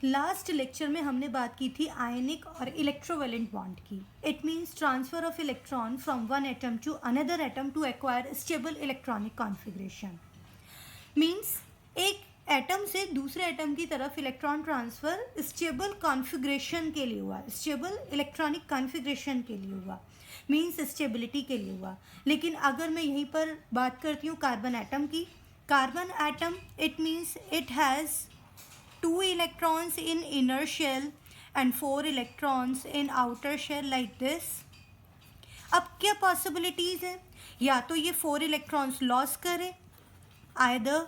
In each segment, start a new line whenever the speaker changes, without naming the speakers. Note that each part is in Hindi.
लास्ट लेक्चर में हमने बात की थी आयनिक और इलेक्ट्रोवेलेंट बॉन्ड की. It means transfer of electron from one atom to another atom to acquire stable electronic configuration. Means एक एटम से दूसरे एटम की तरफ इलेक्ट्रॉन ट्रांसफ़र स्टेबल कॉन्फ़िगरेशन के लिए हुआ, स्टेबल इलेक्ट्रॉनिक कॉन्फ़िगरेशन के लिए हुआ, मीन्स स्टेबिलिटी के लिए हुआ. लेकिन अगर मैं यहीं पर बात करती हूँ कार्बन एटम की, carbon atom it means it has 2 electrons in inner shell and 4 electrons in outer shell like this. अब क्या पॉसिबिलिटीज हैं? या तो ये 4 इलेक्ट्रॉन्स लॉस करे, either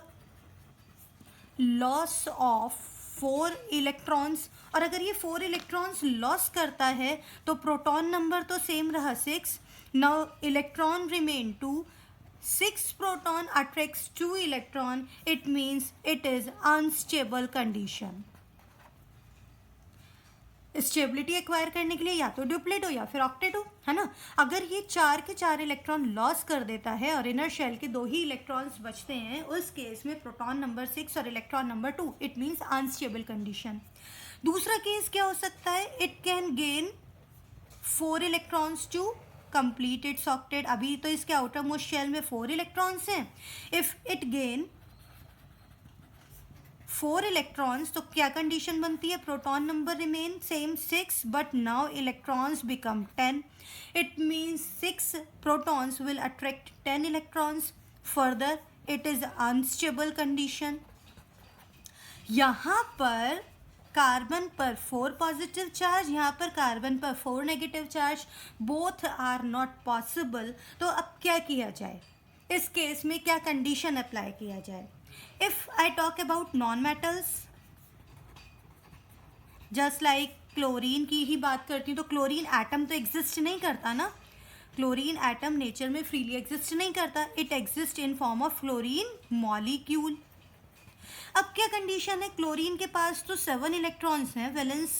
लॉस ऑफ 4 इलेक्ट्रॉन्स, और अगर ये 4 इलेक्ट्रॉन्स लॉस करता है तो प्रोटॉन नंबर तो सेम रहा 6. Now electron remain 2. 6 proton attracts 2 electron. It means it is unstable condition. Stability acquire करने के लिए या तो ड्यूप्लेट हो या फिर ऑक्टेट हो, है ना. अगर ये 4 के 4 इलेक्ट्रॉन लॉस कर देता है और इनर शेल के 2 ही इलेक्ट्रॉन्स बचते हैं, उस केस में प्रोटॉन नंबर 6 और electron number 2, it means unstable condition. दूसरा केस क्या हो सकता है? It can gain 4 electrons to complete its octet. अभी तो इसके आउटर मोस्ट शेल में 4 इलेक्ट्रॉन्स हैं. इफ इट गेन 4 इलेक्ट्रॉन्स तो क्या कंडीशन बनती है? Proton number remain same 6 but now electrons become 10. It means 6 protons will attract 10 electrons. Further it is unstable condition. यहाँ पर कार्बन पर 4 पॉजिटिव चार्ज, यहाँ पर कार्बन पर 4 negative charge, both are not possible. तो अब क्या किया जाए? इस केस में क्या कंडीशन अप्लाई किया जाए? If I talk about non metals, just like chlorine की ही बात करती हूँ, तो क्लोरीन एटम तो एग्जिस्ट नहीं करता ना. क्लोरीन एटम नेचर में फ्रीली एग्जिस्ट नहीं करता. It exist in form of chlorine molecule. अब क्या कंडीशन है? क्लोरीन के पास तो 7 इलेक्ट्रॉन्स हैं वैलेंस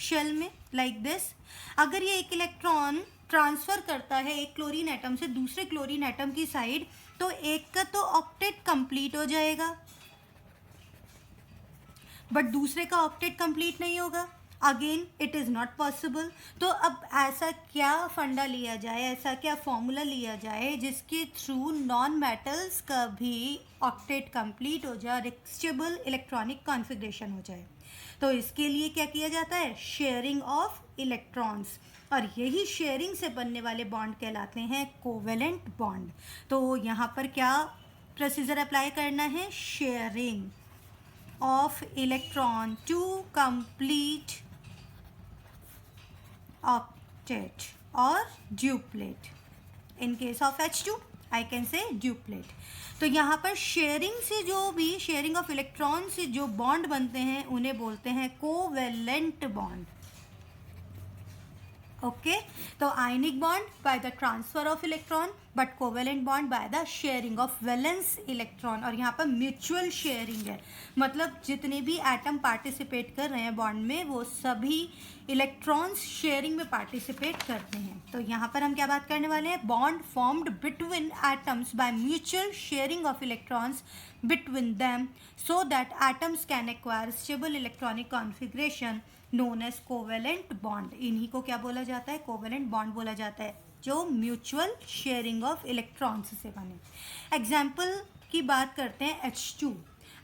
शेल में लाइक दिस. अगर ये एक इलेक्ट्रॉन ट्रांसफ़र करता है एक क्लोरीन एटम से दूसरे क्लोरीन एटम की साइड, तो एक का तो ऑक्टेट कंप्लीट हो जाएगा बट दूसरे का ऑक्टेट कंप्लीट नहीं होगा. Again it is not possible. तो अब ऐसा क्या फंडा लिया जाए, ऐसा क्या फॉर्मूला लिया जाए जिसके थ्रू नॉन मेटल्स का भी ऑक्टेट कंप्लीट हो जाए और स्टेबल इलेक्ट्रॉनिक कॉन्फ़िगरेशन हो जाए? तो इसके लिए क्या किया जाता है? Sharing of electrons. और यही शेयरिंग से बनने वाले बॉन्ड कहलाते हैं कोवेलेंट बॉन्ड. तो यहाँ पर क्या प्रोसीजर अप्लाई करना है? Sharing of electron to complete octet or duplet. In case of H2 I can say duplet. तो यहाँ पर शेयरिंग से जो भी शेयरिंग ऑफ इलेक्ट्रॉन से जो बॉन्ड बनते हैं उन्हें बोलते हैं कोवेलेंट बॉन्ड. ओके. तो ionic bond by the transfer of electron but covalent bond by the sharing of valence electron. और यहाँ पर म्यूचुअल शेयरिंग है, मतलब जितने भी एटम पार्टिसिपेट कर रहे हैं बॉन्ड में वो सभी इलेक्ट्रॉन्स शेयरिंग में पार्टिसिपेट करते हैं. तो यहाँ पर हम क्या बात करने वाले हैं? Bond formed between atoms by mutual sharing of electrons between them so that atoms can acquire stable electronic configuration known as covalent bond. इन्हीं को क्या बोला जाता है? कोवेलेंट बॉन्ड बोला जाता है, जो म्यूचुअल शेयरिंग ऑफ इलेक्ट्रॉन्स से बने. एग्जाम्पल की बात करते हैं H2.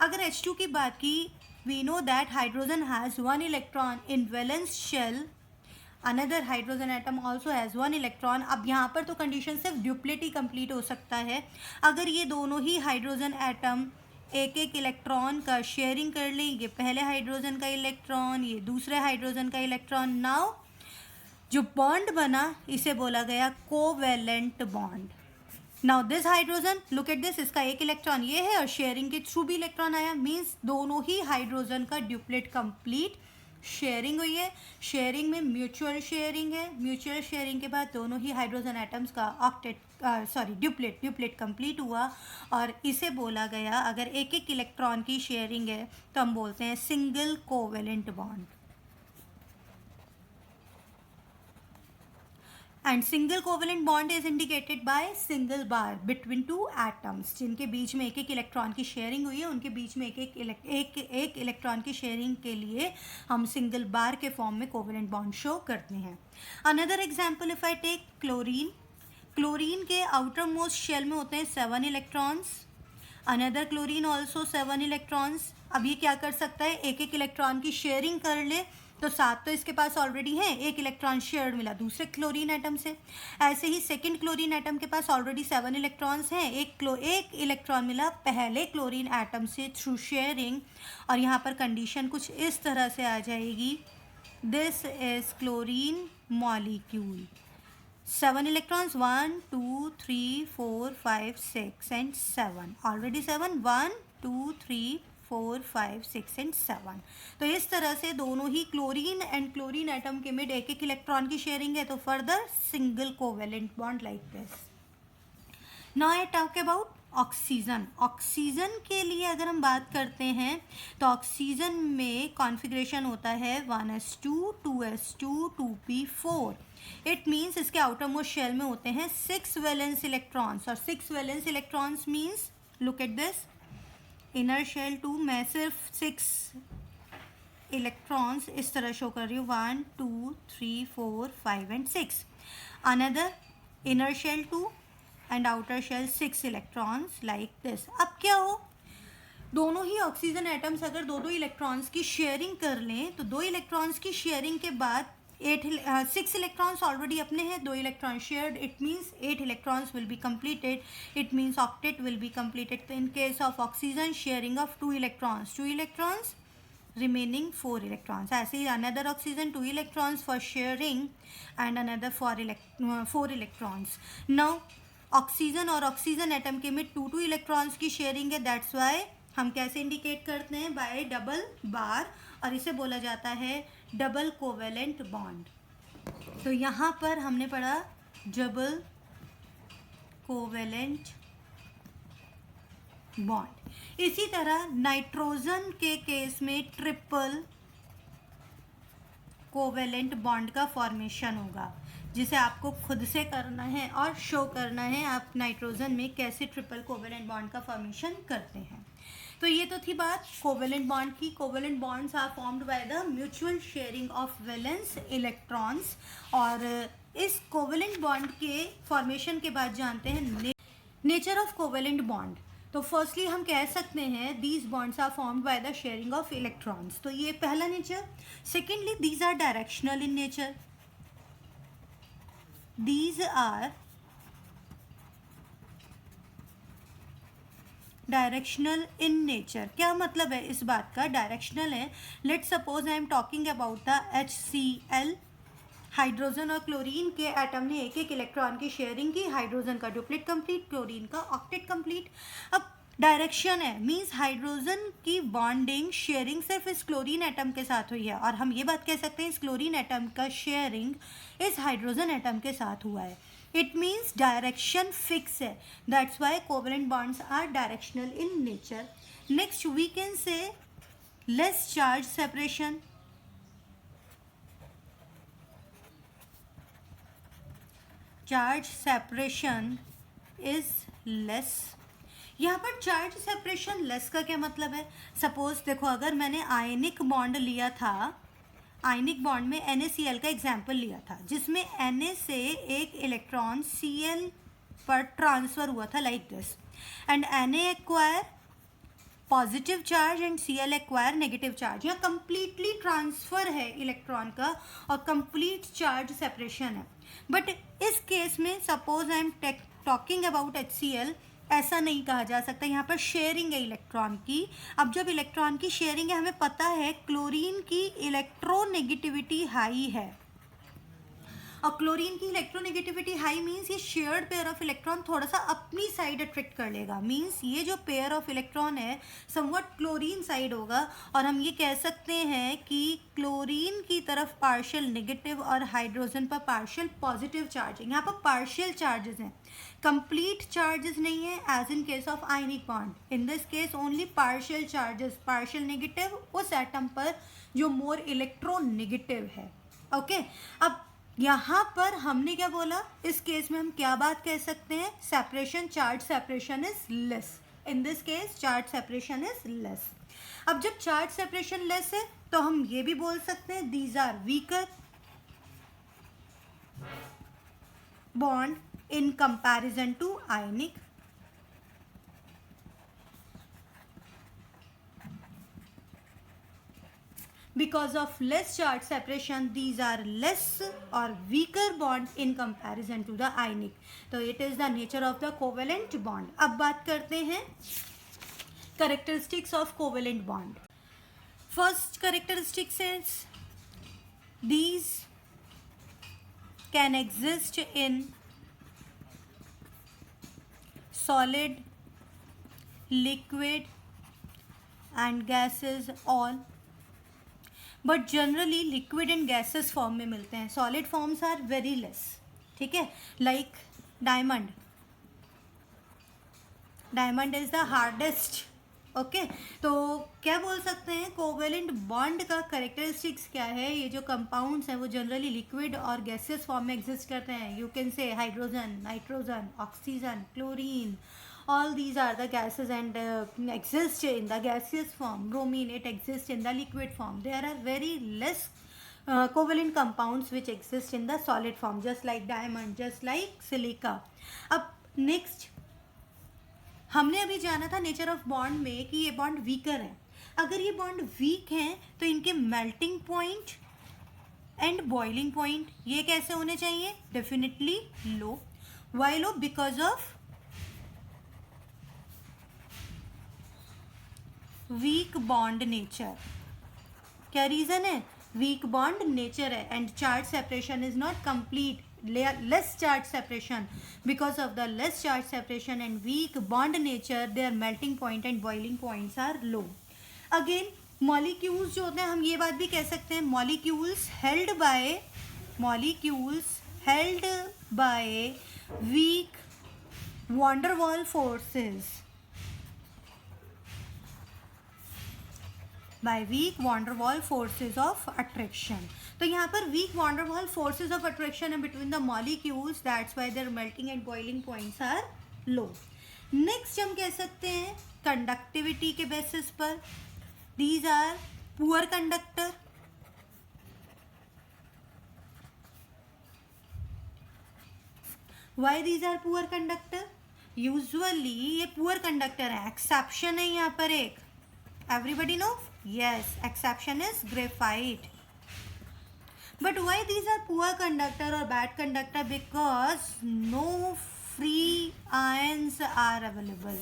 अगर H2 की बात की, we know that hydrogen has 1 electron in valence shell. Another hydrogen atom also has 1 electron. अब यहाँ पर तो कंडीशन सिर्फ ड्यूप्लेट ही कंप्लीट हो सकता है. अगर ये दोनों ही हाइड्रोजन एटम एक एक इलेक्ट्रॉन का शेयरिंग कर लें, ये पहले हाइड्रोजन का इलेक्ट्रॉन, ये दूसरे हाइड्रोजन का इलेक्ट्रॉन, नाउ जो बॉन्ड बना इसे बोला गया covalent bond. Now this hydrogen, look at this, इसका एक इलेक्ट्रॉन ये है और शेयरिंग के थ्रू भी इलेक्ट्रॉन आया, मीन्स दोनों ही हाइड्रोजन का ड्यूप्लेट कंप्लीट शेयरिंग हुई है. शेयरिंग में म्यूचुअल शेयरिंग है. म्यूचुअल शेयरिंग के बाद दोनों ही हाइड्रोजन एटम्स का ड्यूप्लेट कंप्लीट हुआ और इसे बोला गया, अगर एक एक इलेक्ट्रॉन की शेयरिंग है तो हम बोलते हैं single covalent bond. And single covalent bond is indicated by single bar between two atoms, जिनके बीच में एक एक इलेक्ट्रॉन की शेयरिंग हुई है, उनके बीच में एक इलेक्ट्रॉन की शेयरिंग के लिए हम सिंगल बार के फॉर्म में कोवेलेंट बॉन्ड शो करते हैं. Another example if I take chlorine. Chlorine के आउटर मोस्ट शेल में होते हैं 7 electrons. Another chlorine also 7 electrons. अब ये क्या कर सकता है, एक एक इलेक्ट्रॉन की शेयरिंग कर ले, तो 7 तो इसके पास ऑलरेडी है, एक इलेक्ट्रॉन शेयर्ड मिला दूसरे क्लोरीन एटम से. ऐसे ही सेकंड क्लोरीन एटम के पास ऑलरेडी 7 इलेक्ट्रॉन्स हैं, एक इलेक्ट्रॉन मिला पहले क्लोरीन एटम से थ्रू शेयरिंग. और यहाँ पर कंडीशन कुछ इस तरह से आ जाएगी, this is chlorine molecule. 7 electrons, 1 2 3 4 5 6 and 7. Already 7, 1 2 3 4 5 6 and 7. तो इस तरह से दोनों ही क्लोरीन एंड क्लोरीन एटम के मिड एक एक इलेक्ट्रॉन की शेयरिंग है, तो further single covalent bond like this. Now I talk about oxygen. Oxygen के लिए अगर हम बात करते हैं तो ऑक्सीजन में कॉन्फ़िगरेशन होता है 1s2 2s2 2p4. It means इसके आउटर मोस्ट शेल में होते हैं 6 वैलेंस इलेक्ट्रॉन्स. और 6 valence electrons means look at this, inner shell 2, मैं सिर्फ 6 इलेक्ट्रॉन्स इस तरह शो कर रही हूँ, 1 2 3 4 5 and 6. Another inner shell 2 and outer shell 6 electrons like this. अब क्या हो, दोनों ही ऑक्सीजन एटम्स अगर दो दो इलेक्ट्रॉन्स की शेयरिंग कर लें, तो 2 इलेक्ट्रॉन्स की शेयरिंग के बाद 6 इलेक्ट्रॉन्स ऑलरेडी अपने हैं, 2 electron shared, it means 8 electrons will be completed. It means octet will be completed. In case of oxygen sharing of 2 electrons remaining 4 electrons. ऐसे ही another oxygen 2 electrons for sharing and another 4 electrons. Now oxygen और ऑक्सीजन एटम के में 2 इलेक्ट्रॉन्स की शेयरिंग है, दैट्स वाई हम कैसे इंडिकेट करते हैं, बाय डबल बार, और इसे बोला जाता है डबल कोवेलेंट बॉन्ड. तो यहाँ पर हमने पढ़ा डबल कोवेलेंट बॉन्ड. इसी तरह नाइट्रोजन के केस में ट्रिपल कोवेलेंट बॉन्ड का फॉर्मेशन होगा, जिसे आपको खुद से करना है और शो करना है आप नाइट्रोजन में कैसे ट्रिपल कोवेलेंट बॉन्ड का फॉर्मेशन करते हैं. तो ये तो थी बात कोवेलेंट बॉन्ड की. Covalent bonds are formed by the mutual sharing of valence electrons. और इस कोवेलेंट बॉन्ड के फॉर्मेशन के बाद जानते हैं नेचर ऑफ कोवेलेंट बॉन्ड. तो फर्स्टली हम कह सकते हैं these bonds are formed by the sharing of electrons. तो ये पहला nature. Secondly these are directional in nature. These are directional in nature. क्या मतलब है इस बात का, डायरेक्शनल है. Let suppose I am talking about the HCl. Hydrogen और क्लोरीन के एटम ने एक एक इलेक्ट्रॉन की शेयरिंग की, हाइड्रोजन का डुप्लेट कंप्लीट, क्लोरीन का ऑक्टेट कंप्लीट. अब डायरेक्शन है मीन्स हाइड्रोजन की बॉन्डिंग शेयरिंग सिर्फ इस क्लोरीन एटम के साथ हुई है, और हम ये बात कह सकते हैं इस क्लोरीन एटम का शेयरिंग इस हाइड्रोजन एटम के साथ हुआ है. इट मीन्स डायरेक्शन फिक्स है, that's why covalent bonds are directional in nature. Next we can say less charge separation. Charge separation is less. यहाँ पर चार्ज सेपरेशन लेस का क्या मतलब है, सपोज देखो अगर मैंने आयनिक बॉन्ड लिया था, आयनिक बॉन्ड में NaCl का एग्जाम्पल लिया था, जिसमें Na से एक इलेक्ट्रॉन Cl पर ट्रांसफ़र हुआ था like this, and Na acquire positive charge and Cl acquire negative charge. यहाँ कंप्लीटली ट्रांसफ़र है इलेक्ट्रॉन का और कंप्लीट चार्ज सेपरेशन है. बट इस केस में suppose I am talking about HCl, ऐसा नहीं कहा जा सकता. यहाँ पर शेयरिंग है इलेक्ट्रॉन की. अब जब इलेक्ट्रॉन की शेयरिंग है, हमें पता है क्लोरीन की इलेक्ट्रोनेगेटिविटी हाई है, और क्लोरीन की इलेक्ट्रोनेगेटिविटी हाई मीन्स ये शेयर्ड पेयर ऑफ इलेक्ट्रॉन थोड़ा सा अपनी साइड अट्रैक्ट कर लेगा. मीन्स ये जो पेयर ऑफ इलेक्ट्रॉन है समवट क्लोरीन साइड होगा, और हम ये कह सकते हैं कि क्लोरीन की तरफ पार्शियल नेगेटिव और हाइड्रोजन पर पार्शियल पॉजिटिव चार्ज है. यहाँ पर पार्शियल चार्जेस हैं, कंप्लीट चार्जेस नहीं है एज इन केस ऑफ आयनिक bond. In this case only partial charges, partial negative उस एटम पर जो मोर इलेक्ट्रोनेगेटिव है. ओके अब यहाँ पर हमने क्या बोला, इस केस में हम क्या बात कह सकते हैं, separation, charge separation is less. In this case charge separation is less. अब जब चार्ज सेपरेशन लेस है तो हम ये भी बोल सकते हैं these are weaker bond in comparison to आयनिक। Because of less charge separation, these are less or weaker bond in comparison to the ionic. तो it is the nature of the covalent bond. अब बात करते हैं characteristics of covalent bond. First characteristic is these can exist in solid, liquid and gases all, but generally liquid and gases form में मिलते हैं. Solid forms are very less. ठीक है, like diamond. Diamond is the hardest. Okay, तो क्या बोल सकते हैं, कोवेलेंट बॉन्ड का करेक्टरिस्टिक्स क्या है. ये जो कंपाउंड्स हैं वो जनरली लिक्विड और गैसेस फॉर्म में एग्जिस्ट करते हैं. You can say hydrogen, nitrogen, oxygen, chlorine, all these are the gases and exist in the gaseous form. Bromine, it exists in the liquid form. There are very less covalent compounds which exist in the solid form, just like diamond, just like silica. अब next हमने अभी जाना था नेचर ऑफ बॉन्ड में कि ये बॉन्ड वीकर है. अगर ये बॉन्ड वीक हैं तो इनके melting point and boiling point ये कैसे होने चाहिए, definitely low. Why low? Because of weak bond nature. क्या रीजन है? वीक बॉन्ड नेचर है. And charge separation is not complete. Less charge separation. Because of the less charge separation and weak bond nature, their melting point and boiling points are low. Again molecules जो होते हैं, हम ये बात भी कह सकते हैं, molecules held by weak van der Waals forces. by weak van der Waal forces of attraction. तो यहाँ पर weak van der Waal forces of attraction है between the molecules, that's why their melting and boiling points are low. Next हम कह सकते हैं conductivity के basis पर, these are poor conductor. Why these are poor conductor? Usually ये poor conductor है. exception है यहाँ पर एक. Everybody know? Yes, exception is graphite. But why these are poor conductor or bad conductor? Because no free ions are available.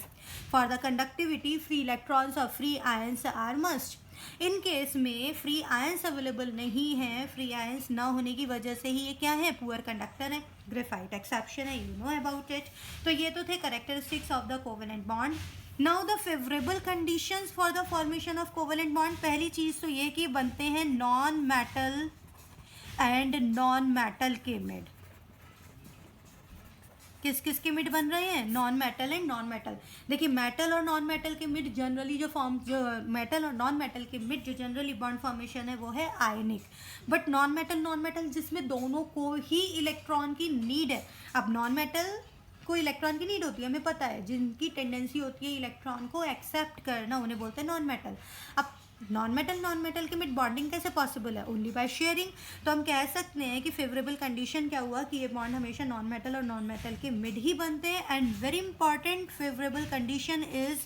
For the conductivity, free electrons or free ions are must. In case में फ्री आयंस अवेलेबल नहीं है. फ्री आयंस ना होने की वजह से ही ये क्या है, पुअर कंडक्टर है. ग्रेफाइट एक्सेप्शन है, यू नो अबाउट इट. तो ये तो थे characteristics of the covalent bond. Now the favourable conditions for the formation of covalent bond. पहली चीज़ तो ये कि बनते हैं non metal and non metal के मिड. किस किस के मिड बन रहे हैं, non metal and non metal. देखिए मेटल और नॉन मेटल के मिड जनरली जो मेटल और नॉन मेटल के मिड जो जनरली बॉन्ड फॉर्मेशन है वो है आयनिक. बट नॉन मेटल जिसमें दोनों को ही इलेक्ट्रॉन की नीड है. अब नॉन मेटल को इलेक्ट्रॉन की नीड होती है, हमें पता है, जिनकी टेंडेंसी होती है इलेक्ट्रॉन को एक्सेप्ट करना, उन्हें बोलते हैं नॉन मेटल. अब नॉन मेटल के मिड बॉन्डिंग कैसे पॉसिबल है, ओनली बाय शेयरिंग. तो हम कह सकते हैं कि फेवरेबल कंडीशन क्या हुआ कि ये बॉन्ड हमेशा नॉन मेटल के मिड ही बनते हैं. And very important favourable condition is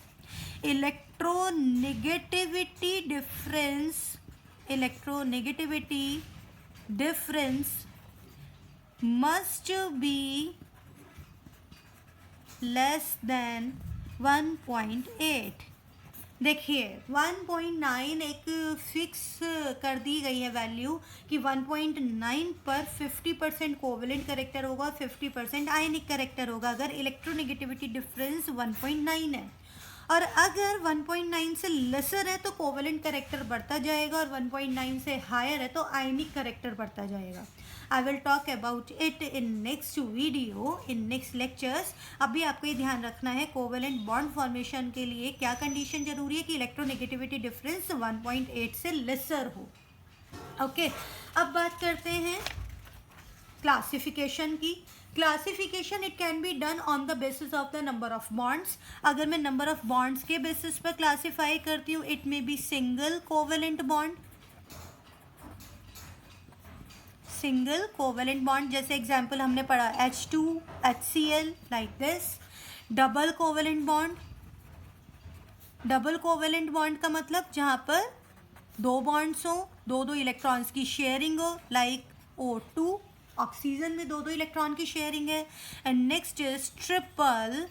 electronegativity difference must be less than 1.8. देखिए 1.9 एक फिक्स कर दी गई है वैल्यू कि 1.9 पर 50% कोवेलेंट करेक्टर होगा, 50% आयनिक करेक्टर होगा अगर इलेक्ट्रोनेगेटिविटी डिफरेंस 1.9 है. और अगर 1.9 से लेसर है तो कोवेलेंट करेक्टर बढ़ता जाएगा और 1.9 से हायर है तो आयनिक करेक्टर बढ़ता जाएगा. I will talk about it in next video, in next lectures. अभी आपको ये ध्यान रखना है कोवेलेंट बॉन्ड फॉर्मेशन के लिए क्या कंडीशन जरूरी है कि इलेक्ट्रोनेगेटिविटी डिफरेंस 1.8 से लेसर हो. ओके, अब बात करते हैं क्लासिफिकेशन की। Classification it can be done on the basis of the number of bonds. अगर मैं नंबर ऑफ बॉन्ड्स के बेसिस पर क्लासीफाई करती हूँ, it may be single covalent bond, single covalent bond, जैसे एग्जांपल हमने पढ़ा H2 HCl like this. Double covalent bond, double covalent bond का मतलब जहाँ पर दो बॉन्ड्स हो, दो दो इलेक्ट्रॉन्स की शेयरिंग हो, लाइक O2, ऑक्सीजन में दो दो इलेक्ट्रॉन की शेयरिंग है। And next is triple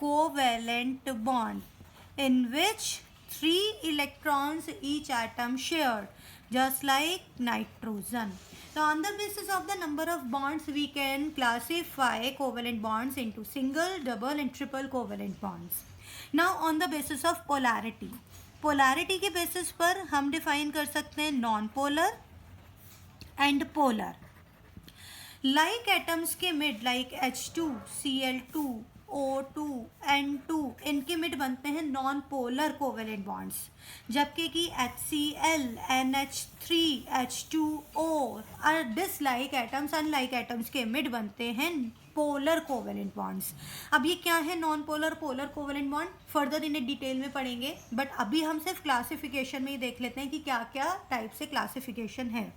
covalent bond in which 3 electrons each atom shared, just like nitrogen. So on the basis of the number of bonds we can classify covalent bonds into single, double and triple covalent bonds. Now on the basis of polarity, polarity के basis पर हम define कर सकते हैं non polar and polar. Like atoms के mid, like H2 Cl2 O2 N2, इनके मिड बनते हैं नॉन पोलर कोवेलेंट बॉन्ड्स, जबकि कि HCl NH3 H2O और डिसलाइक एटम्स, अनलाइक एटम्स के मिड बनते हैं पोलर कोवेलेंट बॉन्ड्स। अब ये क्या है non polar polar covalent bond, further इन्हें डिटेल में पढ़ेंगे, बट अभी हम सिर्फ क्लासिफिकेशन में ही देख लेते हैं कि क्या क्या टाइप से क्लासिफिकेशन है।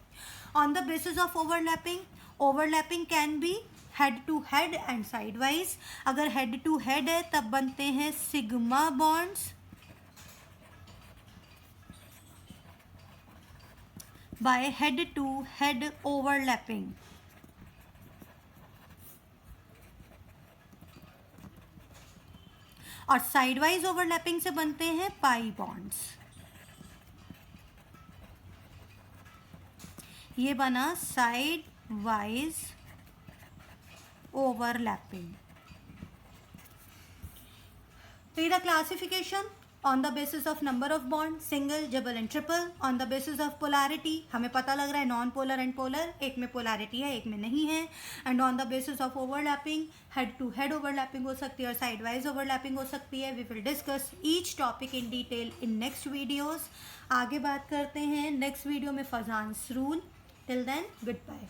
On the basis of overlapping, overlapping can be head to head and side wise. अगर हेड टू हेड है तब बनते हैं sigma bonds by head to head overlapping. और साइड वाइज ओवरलैपिंग से बनते हैं पाई बॉन्ड्स। ये बना साइड वाइज ओवरलैपिंग। तो the classification on the basis of number of bond, single, double and triple. On the basis of polarity, हमें पता लग रहा है नॉन पोलर एंड पोलर, एक में पोलैरिटी है एक में नहीं है। And on the basis of overlapping, head to head overlapping हो सकती है और साइड वाइज ओवरलैपिंग हो सकती है। We will discuss each topic in detail in next videos. आगे बात करते हैं नेक्स्ट वीडियो में Fajans rule. Till then, good bye.